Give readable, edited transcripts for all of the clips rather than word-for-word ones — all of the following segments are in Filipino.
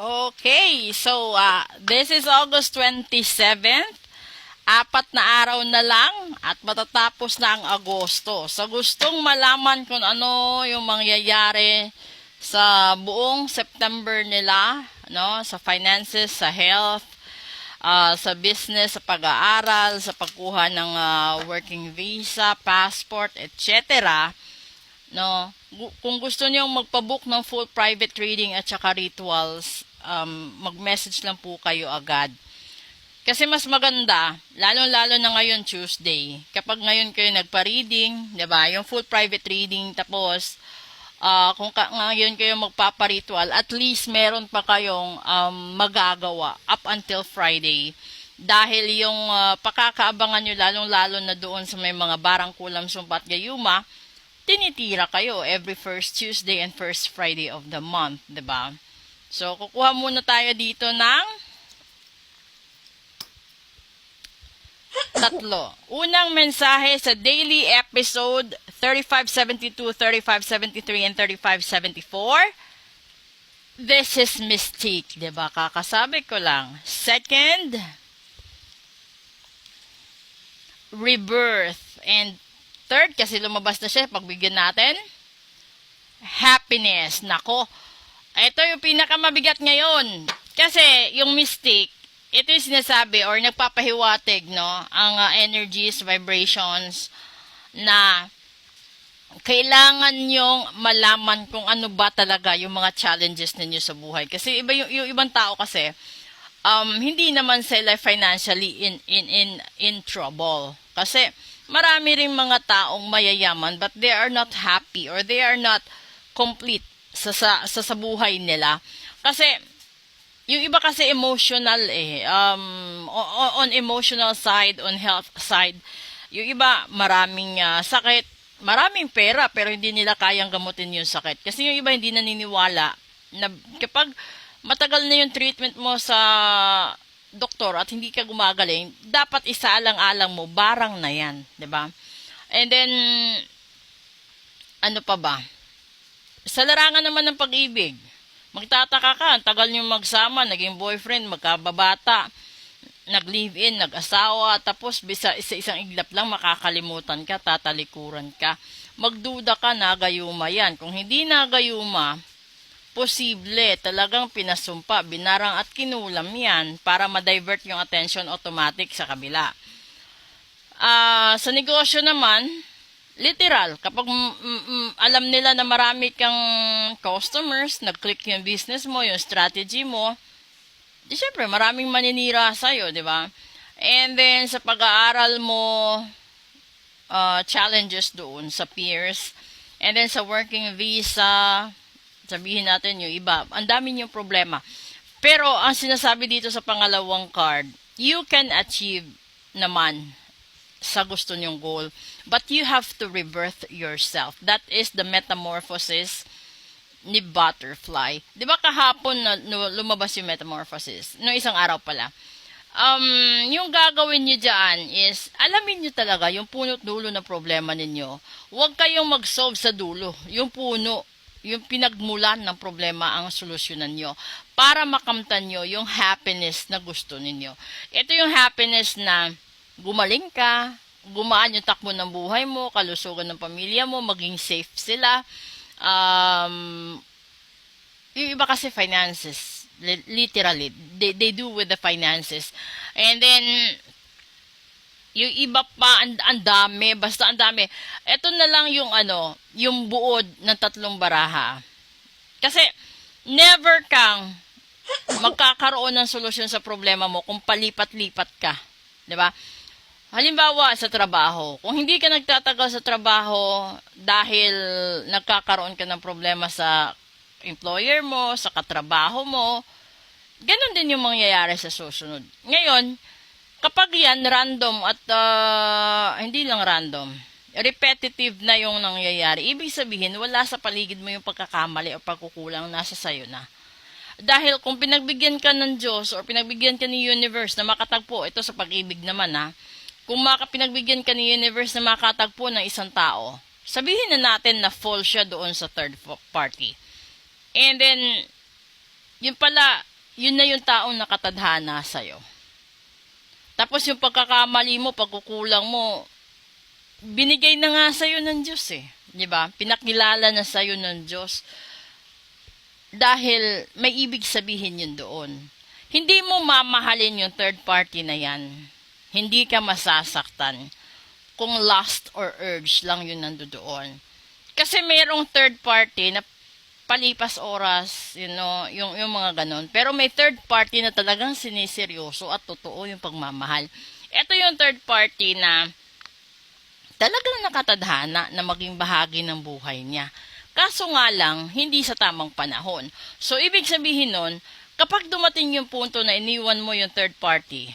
Okay, so this is August 27th. Apat na araw na lang at matatapos na ang Agosto. Sa gustong malaman kung ano yung mangyayari sa buong September nila, no, sa finances, sa health, sa business, sa pag-aaral, sa pagkuha ng working visa, passport, etc. No, kung gusto niyo magpabook ng full private reading at saka rituals, mag-message lang po kayo agad. Kasi mas maganda, lalo-lalo na ngayon Tuesday, kapag ngayon kayo nagpa-reading, 'di ba? Yung full private reading, tapos kung ngayon kayo magpapa-ritual, at least meron pa kayong magagawa up until Friday. Dahil yung pakakaabangan nyo, lalong-lalo na doon sa may mga barang kulam, sumpa at gayuma, tinitira kayo every first Tuesday and first Friday of the month, 'di ba? So, kukuha muna tayo dito ng tatlo. Unang mensahe sa daily episode 3572, 3573, and 3574. This is Mystique, 'di ba? Kakasabi ko lang. Second, rebirth. And third, kasi lumabas na siya, pagbigyan natin, happiness. Nako, ito yung pinakamabigat ngayon. Kasi yung Mystique, ito yung sinasabi or nagpapahiwatig, no, ang energies, vibrations na kailangan nyong malaman kung ano ba talaga yung mga challenges ninyo sa buhay. Kasi iba yung ibang tao kasi hindi naman sila financially in trouble. Kasi marami ring mga taong mayayaman but they are not happy or they are not complete sa buhay nila. Kasi yung iba kasi emotional on emotional side, on health side, yung iba maraming sakit, maraming pera pero hindi nila kayang gamutin yung sakit. Kasi yung iba hindi naniniwala na kapag matagal na yung treatment mo sa doktor at hindi ka gumagaling, dapat isaalang-alang mo, barang na yan, 'di ba? And then ano pa ba? Sa larangan naman ng pag-ibig, magtataka ka, ang tagal nyo magsama, naging boyfriend, magkababata, nag-live-in, nag-asawa, tapos bisa isa-isang iglap lang makakalimutan ka, tatalikuran ka. Magduda ka na gayuma yan. Kung hindi na gayuma, posible talagang pinasumpa, binarang at kinulam yan para ma-divert yung attention automatic sa kabila. Sa negosyo naman, literal, kapag alam nila na marami kang customers, nag-click yung business mo, yung strategy mo, di syempre, maraming maninira sa'yo, di ba? And then, sa pag-aaral mo, challenges doon sa peers. And then, sa working visa, sabihin natin yung iba, ang dami niyong problema. Pero, ang sinasabi dito sa pangalawang card, you can achieve naman sa gusto niyong goal. But you have to rebirth yourself. That is the metamorphosis ni butterfly. Di ba kahapon na lumabas yung metamorphosis? No, isang araw pala. Yung gagawin niyo dyan is, alamin niyo talaga yung punot dulo na problema ninyo. Huwag kayong mag-solve sa dulo. Yung puno, yung pinagmulan ng problema ang solusyonan nyo para makamtan nyo yung happiness na gusto ninyo. Ito yung happiness na gumaling ka, gumaan yung takbo ng buhay mo, kalusugan ng pamilya mo, maging safe sila. Yung iba kasi finances, literally, they do with the finances. And then, yung iba pa, ang dami, basta ang dami. Ito na lang yung yung buod ng tatlong baraha. Kasi, never kang magkakaroon ng solusyon sa problema mo kung palipat-lipat ka. 'Di ba? Halimbawa, sa trabaho. Kung hindi ka nagtatagal sa trabaho dahil nagkakaroon ka ng problema sa employer mo, sa katrabaho mo, ganun din yung mangyayari sa susunod. Ngayon, kapag yan random at hindi lang random, repetitive na yung nangyayari, ibig sabihin, wala sa paligid mo yung pagkakamali o pagkukulang, nasa sayo na. Dahil kung pinagbigyan ka ng Diyos or pinagbigyan ka ni universe na makatagpo, ito sa pag-ibig naman kung pinagbigyan ka ni universe na makatagpo ng isang tao, sabihin na natin na fall siya doon sa third party. And then, yun pala, yun na yung taong nakatadhana sa'yo. Tapos yung pagkakamali mo, pagkukulang mo, binigay na nga sa'yo ng Diyos eh. Di ba? Pinakilala na sa'yo ng Diyos. Dahil may ibig sabihin yun doon. Hindi mo mamahalin yung third party na yan. Hindi ka masasaktan kung lust or urge lang yun nandoon. Kasi mayroong third party na palipas oras, yung mga ganon. Pero may third party na talagang siniseryoso at totoo yung pagmamahal. Ito yung third party na talagang nakatadhana na maging bahagi ng buhay niya. Kaso nga lang, hindi sa tamang panahon. So, ibig sabihin nun, kapag dumating yung punto na iniwan mo yung third party,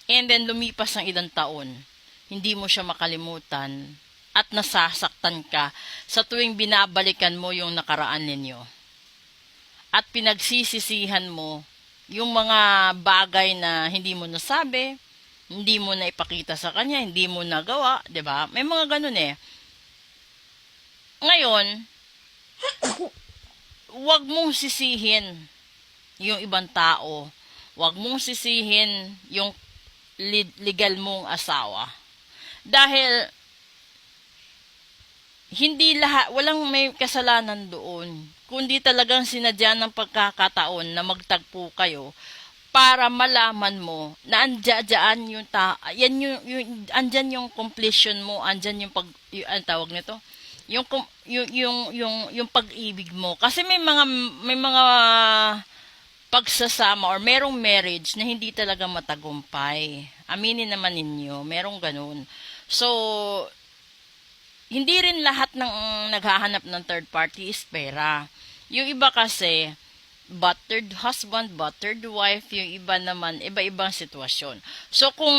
and then lumipas ng ilang taon, hindi mo siya makalimutan, at nasasaktan ka sa tuwing binabalikan mo yung nakaraan ninyo. At pinagsisisihan mo yung mga bagay na hindi mo nasabi, hindi mo na ipakita sa kanya, hindi mo nagawa, 'di ba? May mga ganun eh. Ngayon, wag mong sisihin yung ibang tao. Wag mong sisihin yung legal mong asawa. Dahil hindi lahat, walang may kasalanan doon, kundi talagang sinadya ng pagkakataon na magtagpo kayo para malaman mo na andyan yung andyan yung completion mo, andyan yung ang tawag nito, yung pag-ibig mo. Kasi may mga pagsasama or merong marriage na hindi talaga matagumpay. Aminin naman ninyo, merong ganun. So, hindi rin lahat ng naghahanap ng third party is pera. Yung iba kasi, buttered husband, buttered wife, yung iba naman, iba-ibang sitwasyon. So, kung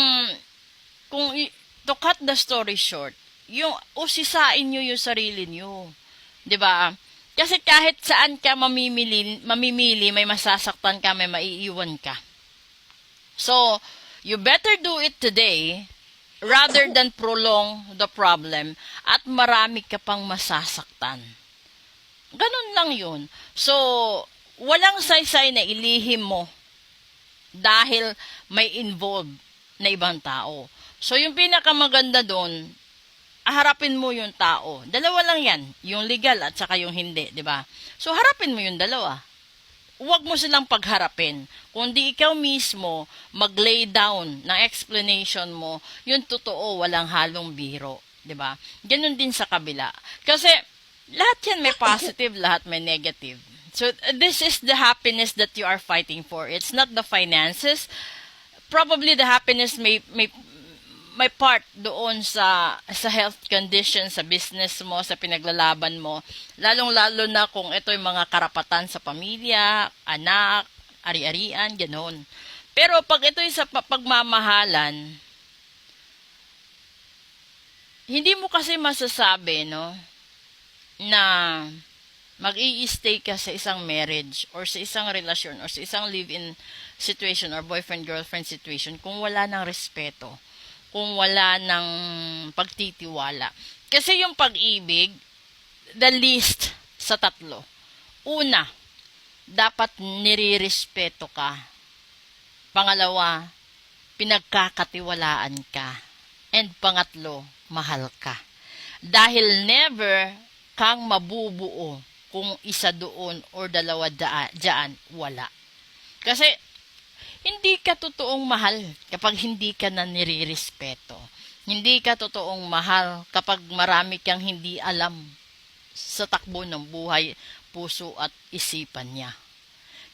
to cut the story short, yung usisain nyo yung sarili nyo. 'Di ba? Kasi kahit saan ka mamimili, may masasaktan ka, may maiiwan ka. So, you better do it today rather than prolong the problem at marami ka pang masasaktan. Ganun lang yun. So, walang saysay na ilihim mo dahil may involved na ibang tao. So, yung pinakamaganda doon, harapin mo yung tao. Dalawa lang yan, yung legal at saka yung hindi, di ba? So, harapin mo yung dalawa. Huwag mo silang pagharapin. Kundi ikaw mismo, mag-lay down ng explanation mo, yung totoo, walang halong biro. 'Di ba? Ganun din sa kabila. Kasi, lahat yan may positive, lahat may negative. So, this is the happiness that you are fighting for. It's not the finances. Probably the happiness may part doon sa health condition, sa business mo, sa pinaglalaban mo. Lalong-lalo na kung ito yung mga karapatan sa pamilya, anak, ari-arian, gano'n. Pero pag ito yung sa pagmamahalan, hindi mo kasi masasabi, no, na mag-i-stay ka sa isang marriage or sa isang relasyon or sa isang live-in situation or boyfriend-girlfriend situation kung wala ng respeto, kung wala ng pagtitiwala. Kasi yung pag-ibig, the least sa tatlo. Una, dapat nirirespeto ka. Pangalawa, pinagkakatiwalaan ka. And pangatlo, mahal ka. Dahil never kang mabubuo kung isa doon or dalawa dyan, wala. Kasi, hindi ka totoong mahal kapag hindi ka na nirirespeto. Hindi ka totoong mahal kapag marami kang hindi alam sa takbo ng buhay, puso at isipan niya.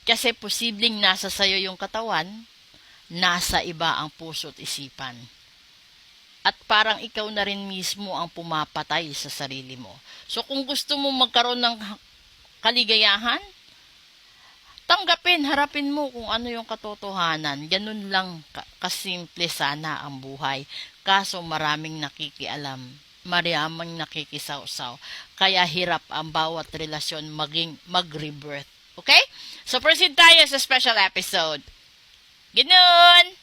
Kasi posibleng nasa sayo yung katawan, nasa iba ang puso at isipan. At parang ikaw na rin mismo ang pumapatay sa sarili mo. So kung gusto mo magkaroon ng kaligayahan, tanggapin, harapin mo kung ano yung katotohanan. Ganun lang kasimple sana ang buhay. Kaso maraming nakikialam, maraming nakikisawsaw. Kaya hirap ang bawat relasyon maging mag-rebirth. Okay? So proceed tayo sa special episode. Ganun!